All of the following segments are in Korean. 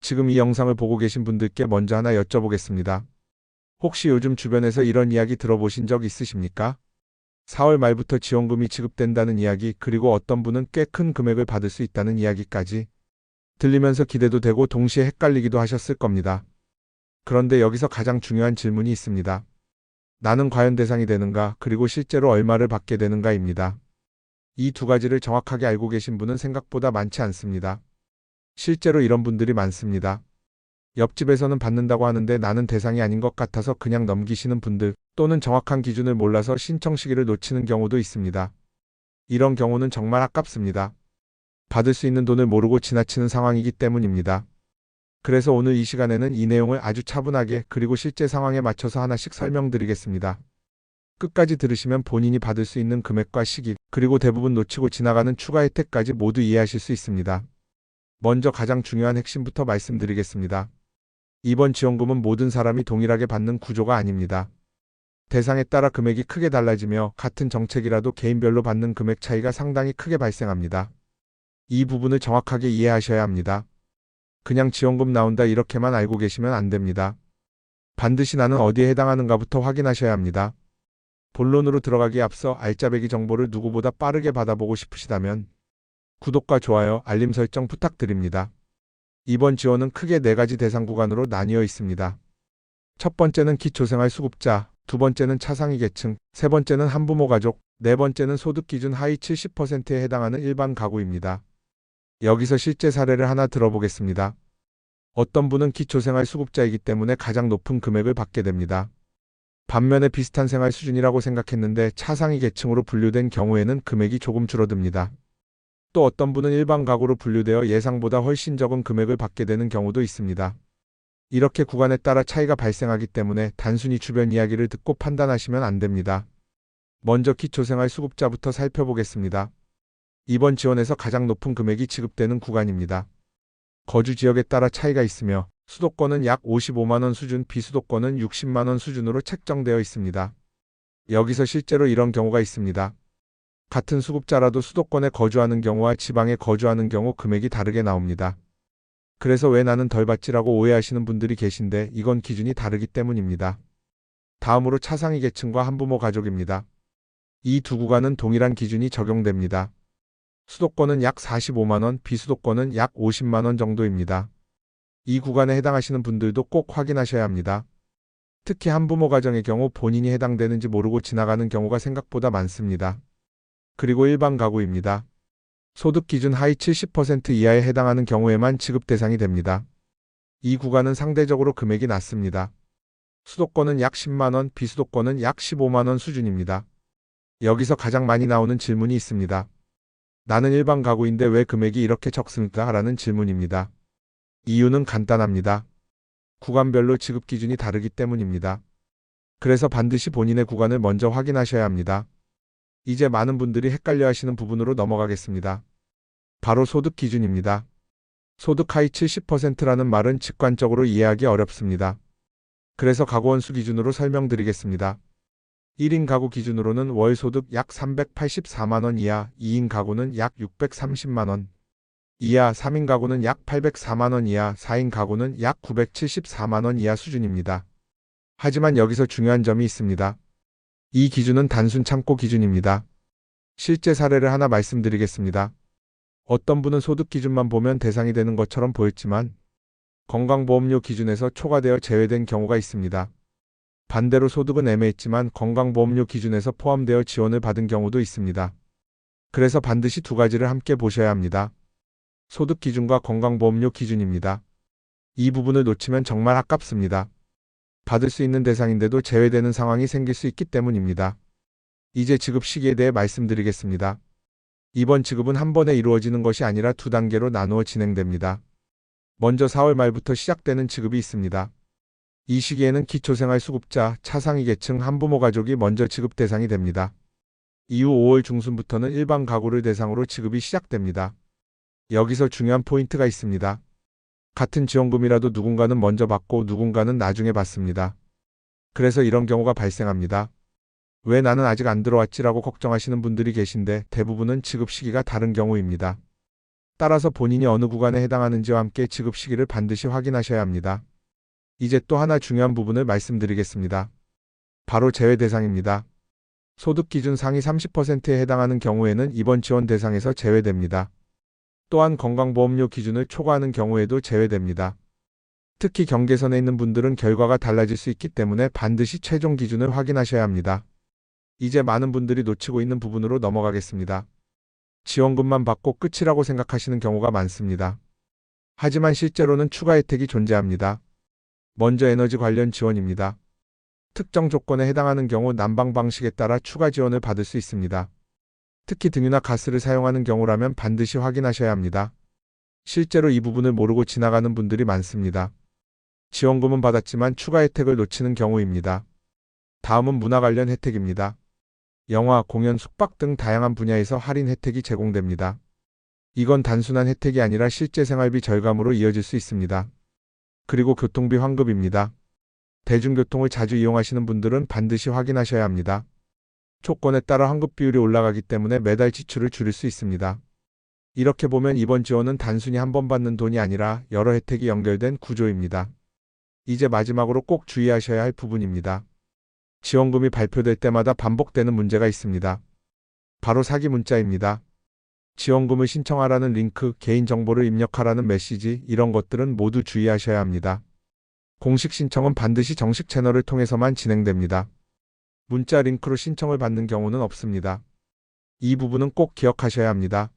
지금 이 영상을 보고 계신 분들께 먼저 하나 여쭤보겠습니다. 혹시 요즘 주변에서 이런 이야기 들어보신 적 있으십니까? 4월 말부터 지원금이 지급된다는 이야기, 그리고 어떤 분은 꽤 큰 금액을 받을 수 있다는 이야기까지 들리면서 기대도 되고 동시에 헷갈리기도 하셨을 겁니다. 그런데 여기서 가장 중요한 질문이 있습니다. 나는 과연 대상이 되는가, 그리고 실제로 얼마를 받게 되는가입니다. 이 두 가지를 정확하게 알고 계신 분은 생각보다 많지 않습니다. 실제로 이런 분들이 많습니다. 옆집에서는 받는다고 하는데 나는 대상이 아닌 것 같아서 그냥 넘기시는 분들, 또는 정확한 기준을 몰라서 신청 시기를 놓치는 경우도 있습니다. 이런 경우는 정말 아깝습니다. 받을 수 있는 돈을 모르고 지나치는 상황이기 때문입니다. 그래서 오늘 이 시간에는 이 내용을 아주 차분하게, 그리고 실제 상황에 맞춰서 하나씩 설명드리겠습니다. 끝까지 들으시면 본인이 받을 수 있는 금액과 시기, 그리고 대부분 놓치고 지나가는 추가 혜택까지 모두 이해하실 수 있습니다. 먼저 가장 중요한 핵심부터 말씀드리겠습니다. 이번 지원금은 모든 사람이 동일하게 받는 구조가 아닙니다. 대상에 따라 금액이 크게 달라지며 같은 정책이라도 개인별로 받는 금액 차이가 상당히 크게 발생합니다. 이 부분을 정확하게 이해하셔야 합니다. 그냥 지원금 나온다 이렇게만 알고 계시면 안 됩니다. 반드시 나는 어디에 해당하는가부터 확인하셔야 합니다. 본론으로 들어가기에 앞서 알짜배기 정보를 누구보다 빠르게 받아보고 싶으시다면 구독과 좋아요, 알림 설정 부탁드립니다. 이번 지원은 크게 4가지 대상 구간으로 나뉘어 있습니다. 첫 번째는 기초생활수급자, 두 번째는 차상위 계층, 세 번째는 한부모 가족, 네 번째는 소득 기준 하위 70%에 해당하는 일반 가구입니다. 여기서 실제 사례를 하나 들어보겠습니다. 어떤 분은 기초생활수급자이기 때문에 가장 높은 금액을 받게 됩니다. 반면에 비슷한 생활 수준이라고 생각했는데 차상위 계층으로 분류된 경우에는 금액이 조금 줄어듭니다. 또 어떤 분은 일반 가구로 분류되어 예상보다 훨씬 적은 금액을 받게 되는 경우도 있습니다. 이렇게 구간에 따라 차이가 발생하기 때문에 단순히 주변 이야기를 듣고 판단하시면 안 됩니다. 먼저 기초생활수급자부터 살펴보겠습니다. 이번 지원에서 가장 높은 금액이 지급되는 구간입니다. 거주 지역에 따라 차이가 있으며 수도권은 약 55만원 수준, 비수도권은 60만원 수준으로 책정되어 있습니다. 여기서 실제로 이런 경우가 있습니다. 같은 수급자라도 수도권에 거주하는 경우와 지방에 거주하는 경우 금액이 다르게 나옵니다. 그래서 왜 나는 덜 받지라고 오해하시는 분들이 계신데 이건 기준이 다르기 때문입니다. 다음으로 차상위 계층과 한부모 가족입니다. 이 두 구간은 동일한 기준이 적용됩니다. 수도권은 약 45만원, 비수도권은 약 50만원 정도입니다. 이 구간에 해당하시는 분들도 꼭 확인하셔야 합니다. 특히 한부모 가정의 경우 본인이 해당되는지 모르고 지나가는 경우가 생각보다 많습니다. 그리고 일반 가구입니다. 소득 기준 하위 70% 이하에 해당하는 경우에만 지급 대상이 됩니다. 이 구간은 상대적으로 금액이 낮습니다. 수도권은 약 10만원, 비수도권은 약 15만원 수준입니다. 여기서 가장 많이 나오는 질문이 있습니다. 나는 일반 가구인데 왜 금액이 이렇게 적습니까? 라는 질문입니다. 이유는 간단합니다. 구간별로 지급 기준이 다르기 때문입니다. 그래서 반드시 본인의 구간을 먼저 확인하셔야 합니다. 이제 많은 분들이 헷갈려 하시는 부분으로 넘어가겠습니다. 바로 소득 기준입니다. 소득 하위 70%라는 말은 직관적으로 이해하기 어렵습니다. 그래서 가구원 수 기준으로 설명드리겠습니다. 1인 가구 기준으로는 월 소득 약 384만원 이하, 2인 가구는 약 630만원 이하, 3인 가구는 약 804만원 이하, 4인 가구는 약 974만원 이하 수준입니다. 하지만 여기서 중요한 점이 있습니다. 이 기준은 단순 참고 기준입니다. 실제 사례를 하나 말씀드리겠습니다. 어떤 분은 소득 기준만 보면 대상이 되는 것처럼 보였지만 건강보험료 기준에서 초과되어 제외된 경우가 있습니다. 반대로 소득은 애매했지만 건강보험료 기준에서 포함되어 지원을 받은 경우도 있습니다. 그래서 반드시 두 가지를 함께 보셔야 합니다. 소득 기준과 건강보험료 기준입니다. 이 부분을 놓치면 정말 아깝습니다. 받을 수 있는 대상인데도 제외되는 상황이 생길 수 있기 때문입니다. 이제 지급 시기에 대해 말씀드리겠습니다. 이번 지급은 한 번에 이루어지는 것이 아니라 두 단계로 나누어 진행됩니다. 먼저 4월 말부터 시작되는 지급이 있습니다. 이 시기에는 기초생활수급자, 차상위 계층, 한부모 가족이 먼저 지급 대상이 됩니다. 이후 5월 중순부터는 일반 가구를 대상으로 지급이 시작됩니다. 여기서 중요한 포인트가 있습니다. 같은 지원금이라도 누군가는 먼저 받고 누군가는 나중에 받습니다. 그래서 이런 경우가 발생합니다. 왜 나는 아직 안 들어왔지라고 걱정하시는 분들이 계신데 대부분은 지급 시기가 다른 경우입니다. 따라서 본인이 어느 구간에 해당하는지와 함께 지급 시기를 반드시 확인하셔야 합니다. 이제 또 하나 중요한 부분을 말씀드리겠습니다. 바로 제외 대상입니다. 소득 기준 상위 30%에 해당하는 경우에는 이번 지원 대상에서 제외됩니다. 또한 건강보험료 기준을 초과하는 경우에도 제외됩니다. 특히 경계선에 있는 분들은 결과가 달라질 수 있기 때문에 반드시 최종 기준을 확인하셔야 합니다. 이제 많은 분들이 놓치고 있는 부분으로 넘어가겠습니다. 지원금만 받고 끝이라고 생각하시는 경우가 많습니다. 하지만 실제로는 추가 혜택이 존재합니다. 먼저 에너지 관련 지원입니다. 특정 조건에 해당하는 경우 난방 방식에 따라 추가 지원을 받을 수 있습니다. 특히 등유나 가스를 사용하는 경우라면 반드시 확인하셔야 합니다. 실제로 이 부분을 모르고 지나가는 분들이 많습니다. 지원금은 받았지만 추가 혜택을 놓치는 경우입니다. 다음은 문화 관련 혜택입니다. 영화, 공연, 숙박 등 다양한 분야에서 할인 혜택이 제공됩니다. 이건 단순한 혜택이 아니라 실제 생활비 절감으로 이어질 수 있습니다. 그리고 교통비 환급입니다. 대중교통을 자주 이용하시는 분들은 반드시 확인하셔야 합니다. 조건에 따라 환급 비율이 올라가기 때문에 매달 지출을 줄일 수 있습니다. 이렇게 보면 이번 지원은 단순히 한 번 받는 돈이 아니라 여러 혜택이 연결된 구조입니다. 이제 마지막으로 꼭 주의하셔야 할 부분입니다. 지원금이 발표될 때마다 반복되는 문제가 있습니다. 바로 사기 문자입니다. 지원금을 신청하라는 링크, 개인정보를 입력하라는 메시지, 이런 것들은 모두 주의하셔야 합니다. 공식 신청은 반드시 정식 채널을 통해서만 진행됩니다. 문자 링크로 신청을 받는 경우는 없습니다. 이 부분은 꼭 기억하셔야 합니다.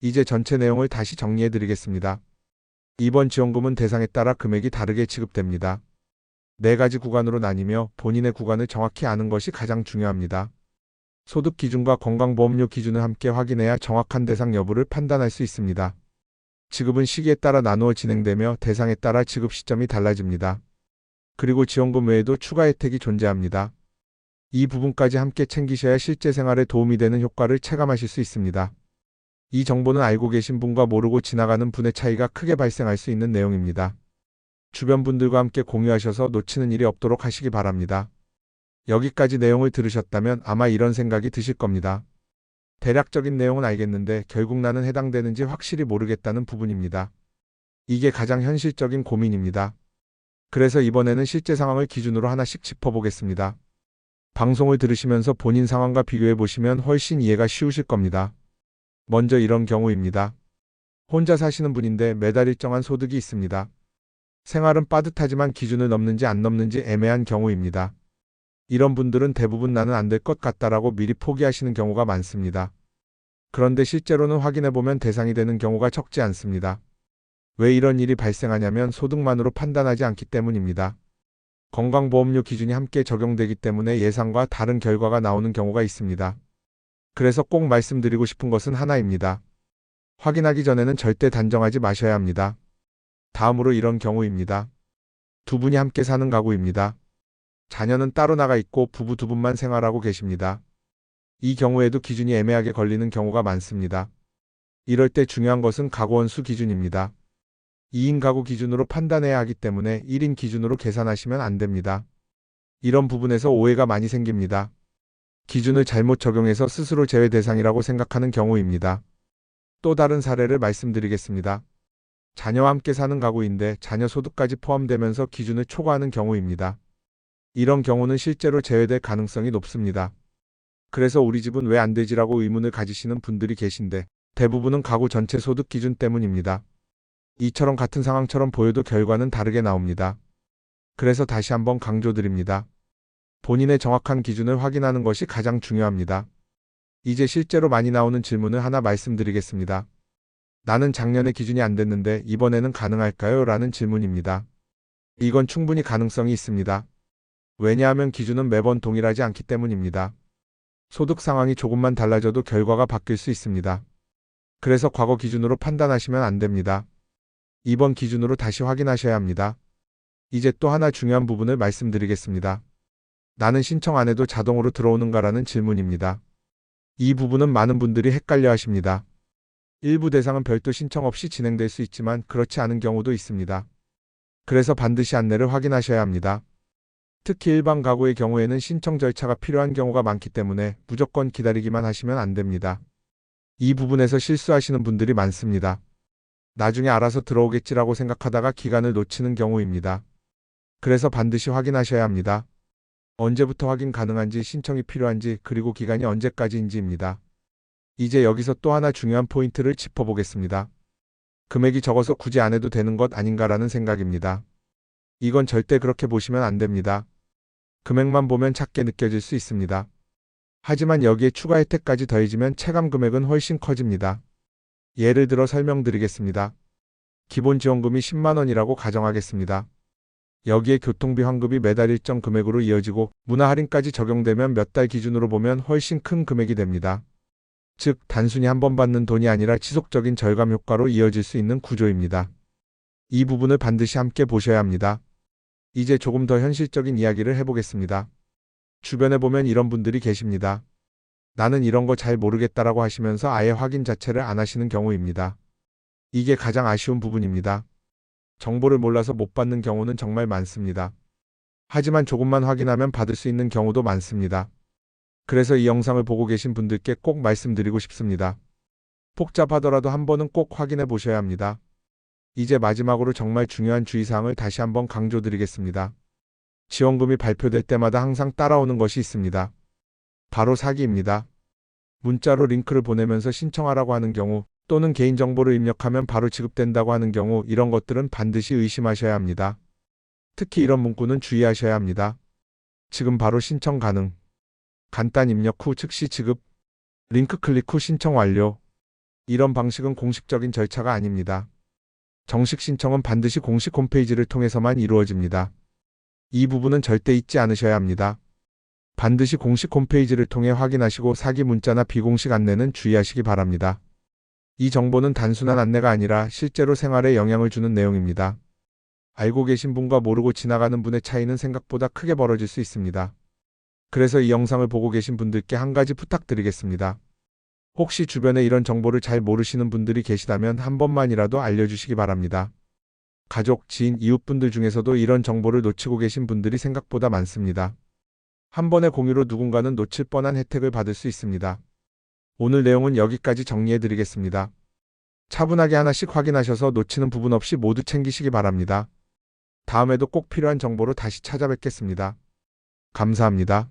이제 전체 내용을 다시 정리해 드리겠습니다. 이번 지원금은 대상에 따라 금액이 다르게 지급됩니다. 4가지 구간으로 나뉘며 본인의 구간을 정확히 아는 것이 가장 중요합니다. 소득 기준과 건강보험료 기준을 함께 확인해야 정확한 대상 여부를 판단할 수 있습니다. 지급은 시기에 따라 나누어 진행되며 대상에 따라 지급 시점이 달라집니다. 그리고 지원금 외에도 추가 혜택이 존재합니다. 이 부분까지 함께 챙기셔야 실제 생활에 도움이 되는 효과를 체감하실 수 있습니다. 이 정보는 알고 계신 분과 모르고 지나가는 분의 차이가 크게 발생할 수 있는 내용입니다. 주변 분들과 함께 공유하셔서 놓치는 일이 없도록 하시기 바랍니다. 여기까지 내용을 들으셨다면 아마 이런 생각이 드실 겁니다. 대략적인 내용은 알겠는데 결국 나는 해당되는지 확실히 모르겠다는 부분입니다. 이게 가장 현실적인 고민입니다. 그래서 이번에는 실제 상황을 기준으로 하나씩 짚어보겠습니다. 방송을 들으시면서 본인 상황과 비교해 보시면 훨씬 이해가 쉬우실 겁니다. 먼저 이런 경우입니다. 혼자 사시는 분인데 매달 일정한 소득이 있습니다. 생활은 빠듯하지만 기준을 넘는지 안 넘는지 애매한 경우입니다. 이런 분들은 대부분 나는 안 될 것 같다라고 미리 포기하시는 경우가 많습니다. 그런데 실제로는 확인해보면 대상이 되는 경우가 적지 않습니다. 왜 이런 일이 발생하냐면 소득만으로 판단하지 않기 때문입니다. 건강보험료 기준이 함께 적용되기 때문에 예상과 다른 결과가 나오는 경우가 있습니다. 그래서 꼭 말씀드리고 싶은 것은 하나입니다. 확인하기 전에는 절대 단정하지 마셔야 합니다. 다음으로 이런 경우입니다. 두 분이 함께 사는 가구입니다. 자녀는 따로 나가 있고 부부 두 분만 생활하고 계십니다. 이 경우에도 기준이 애매하게 걸리는 경우가 많습니다. 이럴 때 중요한 것은 가구원 수 기준입니다. 2인 가구 기준으로 판단해야 하기 때문에 1인 기준으로 계산하시면 안 됩니다. 이런 부분에서 오해가 많이 생깁니다. 기준을 잘못 적용해서 스스로 제외 대상이라고 생각하는 경우입니다. 또 다른 사례를 말씀드리겠습니다. 자녀와 함께 사는 가구인데 자녀 소득까지 포함되면서 기준을 초과하는 경우입니다. 이런 경우는 실제로 제외될 가능성이 높습니다. 그래서 우리 집은 왜 안 되지라고 의문을 가지시는 분들이 계신데 대부분은 가구 전체 소득 기준 때문입니다. 이처럼 같은 상황처럼 보여도 결과는 다르게 나옵니다. 그래서 다시 한번 강조드립니다. 본인의 정확한 기준을 확인하는 것이 가장 중요합니다. 이제 실제로 많이 나오는 질문을 하나 말씀드리겠습니다. 나는 작년에 기준이 안 됐는데 이번에는 가능할까요? 라는 질문입니다. 이건 충분히 가능성이 있습니다. 왜냐하면 기준은 매번 동일하지 않기 때문입니다. 소득 상황이 조금만 달라져도 결과가 바뀔 수 있습니다. 그래서 과거 기준으로 판단하시면 안 됩니다. 이번 기준으로 다시 확인하셔야 합니다. 이제 또 하나 중요한 부분을 말씀드리겠습니다. 나는 신청 안 해도 자동으로 들어오는가라는 질문입니다. 이 부분은 많은 분들이 헷갈려 하십니다. 일부 대상은 별도 신청 없이 진행될 수 있지만 그렇지 않은 경우도 있습니다. 그래서 반드시 안내를 확인하셔야 합니다. 특히 일반 가구의 경우에는 신청 절차가 필요한 경우가 많기 때문에 무조건 기다리기만 하시면 안 됩니다. 이 부분에서 실수하시는 분들이 많습니다. 나중에 알아서 들어오겠지라고 생각하다가 기간을 놓치는 경우입니다. 그래서 반드시 확인하셔야 합니다. 언제부터 확인 가능한지, 신청이 필요한지, 그리고 기간이 언제까지인지입니다. 이제 여기서 또 하나 중요한 포인트를 짚어보겠습니다. 금액이 적어서 굳이 안 해도 되는 것 아닌가라는 생각입니다. 이건 절대 그렇게 보시면 안 됩니다. 금액만 보면 작게 느껴질 수 있습니다. 하지만 여기에 추가 혜택까지 더해지면 체감 금액은 훨씬 커집니다. 예를 들어 설명드리겠습니다. 기본 지원금이 10만 원이라고 가정하겠습니다. 여기에 교통비 환급이 매달 일정 금액으로 이어지고 문화 할인까지 적용되면 몇 달 기준으로 보면 훨씬 큰 금액이 됩니다. 즉, 단순히 한 번 받는 돈이 아니라 지속적인 절감 효과로 이어질 수 있는 구조입니다. 이 부분을 반드시 함께 보셔야 합니다. 이제 조금 더 현실적인 이야기를 해보겠습니다. 주변에 보면 이런 분들이 계십니다. 나는 이런 거 잘 모르겠다라고 하시면서 아예 확인 자체를 안 하시는 경우입니다. 이게 가장 아쉬운 부분입니다. 정보를 몰라서 못 받는 경우는 정말 많습니다. 하지만 조금만 확인하면 받을 수 있는 경우도 많습니다. 그래서 이 영상을 보고 계신 분들께 꼭 말씀드리고 싶습니다. 복잡하더라도 한 번은 꼭 확인해 보셔야 합니다. 이제 마지막으로 정말 중요한 주의사항을 다시 한번 강조드리겠습니다. 지원금이 발표될 때마다 항상 따라오는 것이 있습니다. 바로 사기입니다. 문자로 링크를 보내면서 신청하라고 하는 경우, 또는 개인정보를 입력하면 바로 지급된다고 하는 경우, 이런 것들은 반드시 의심하셔야 합니다. 특히 이런 문구는 주의하셔야 합니다. 지금 바로 신청 가능. 간단 입력 후 즉시 지급. 링크 클릭 후 신청 완료. 이런 방식은 공식적인 절차가 아닙니다. 정식 신청은 반드시 공식 홈페이지를 통해서만 이루어집니다. 이 부분은 절대 잊지 않으셔야 합니다. 반드시 공식 홈페이지를 통해 확인하시고 사기 문자나 비공식 안내는 주의하시기 바랍니다. 이 정보는 단순한 안내가 아니라 실제로 생활에 영향을 주는 내용입니다. 알고 계신 분과 모르고 지나가는 분의 차이는 생각보다 크게 벌어질 수 있습니다. 그래서 이 영상을 보고 계신 분들께 한 가지 부탁드리겠습니다. 혹시 주변에 이런 정보를 잘 모르시는 분들이 계시다면 한 번만이라도 알려주시기 바랍니다. 가족, 지인, 이웃분들 중에서도 이런 정보를 놓치고 계신 분들이 생각보다 많습니다. 한 번의 공유로 누군가는 놓칠 뻔한 혜택을 받을 수 있습니다. 오늘 내용은 여기까지 정리해 드리겠습니다. 차분하게 하나씩 확인하셔서 놓치는 부분 없이 모두 챙기시기 바랍니다. 다음에도 꼭 필요한 정보로 다시 찾아뵙겠습니다. 감사합니다.